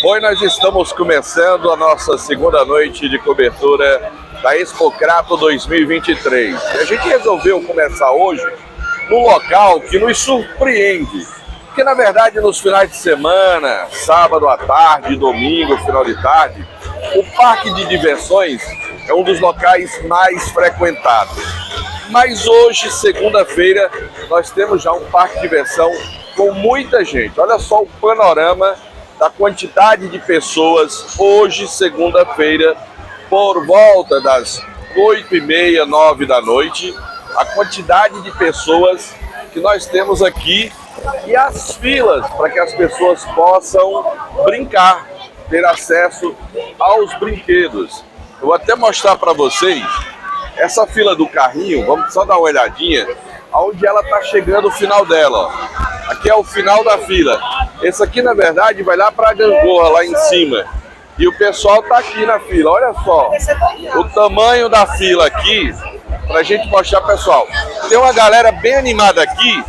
Bom, nós estamos começando a nossa segunda noite de cobertura da Expocrato 2023. E a gente resolveu começar hoje num local que nos surpreende. Porque, na verdade, nos finais de semana, sábado à tarde, domingo, final de tarde, o parque de diversões é um dos locais mais frequentados. Mas hoje, segunda-feira, nós temos já um parque de diversão com muita gente. Olha só o panorama da quantidade de pessoas hoje, segunda-feira, por volta das 8h30, 9 da noite, a quantidade de pessoas que nós temos aqui e as filas para que as pessoas possam brincar, ter acesso aos brinquedos. Eu vou até mostrar para vocês essa fila do carrinho, vamos só dar uma olhadinha, aonde ela está chegando o final dela. Ó. Aqui é o final da fila. Esse aqui, na verdade, vai lá para a gangorra, lá em cima. E o pessoal está aqui na fila. Olha só o tamanho da fila aqui, para a gente mostrar, pessoal. Tem uma galera bem animada aqui.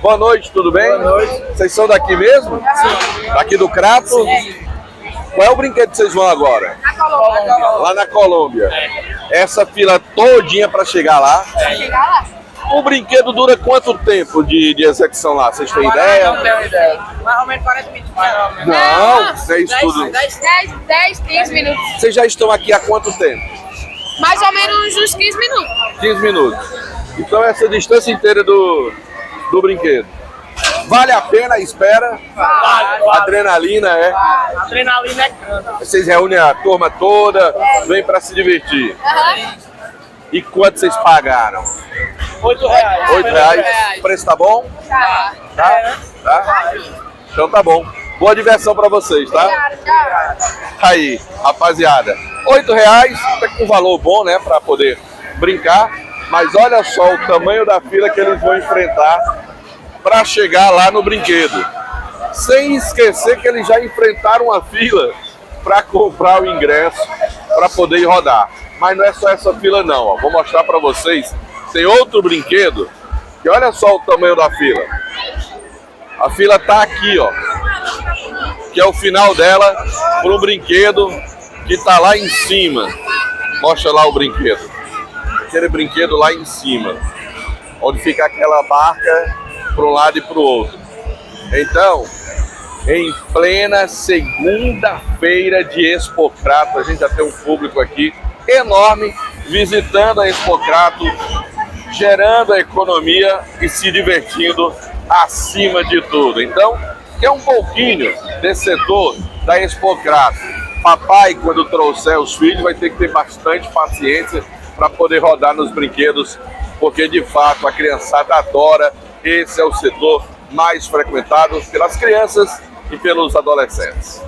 Boa noite, tudo bem? Boa noite. Vocês são daqui mesmo? Sim. Daqui do Crato? Sim. Qual é o brinquedo que vocês vão agora? Na Colômbia. Lá na Colômbia. Essa fila todinha para chegar lá. Chegar lá. O brinquedo dura quanto tempo de execução lá? Vocês têm ideia? Não tenho ideia. Mais ou menos 40 minutos. Não, vocês tudo. 10, 15 minutos. Vocês já estão aqui há quanto tempo? Mais ou menos uns 15 minutos. 15 minutos. Então essa distância inteira do brinquedo. Vale a pena a espera? Vale. Adrenalina, é? A adrenalina é grande. Vocês reúnem a turma toda, vem para se divertir. E quanto vocês pagaram? R$8. R$8? O preço tá bom? Tá. Tá? Então tá bom. Boa diversão para vocês, tá? Aí, rapaziada. R$8, tá com um valor bom, né? Para poder brincar. Mas olha só o tamanho da fila que eles vão enfrentar para chegar lá no brinquedo. Sem esquecer que eles já enfrentaram uma fila para comprar o ingresso para poder ir rodar. Mas não é só essa fila não, ó. Vou mostrar para vocês. Tem outro brinquedo que olha só o tamanho da fila. A fila tá aqui, ó. Que é o final dela para um brinquedo que tá lá em cima. Mostra lá o brinquedo. Aquele brinquedo lá em cima. Onde fica aquela barca para um lado e para o outro. Então, em plena segunda-feira de Expocrato, a gente já tem um público aqui enorme visitando a Expocrato, gerando a economia e se divertindo acima de tudo. Então, quer um pouquinho desse setor da Expocrato. Papai, quando trouxer os filhos, vai ter que ter bastante paciência para poder rodar nos brinquedos, porque de fato a criançada adora. Esse é o setor mais frequentado pelas crianças e pelos adolescentes.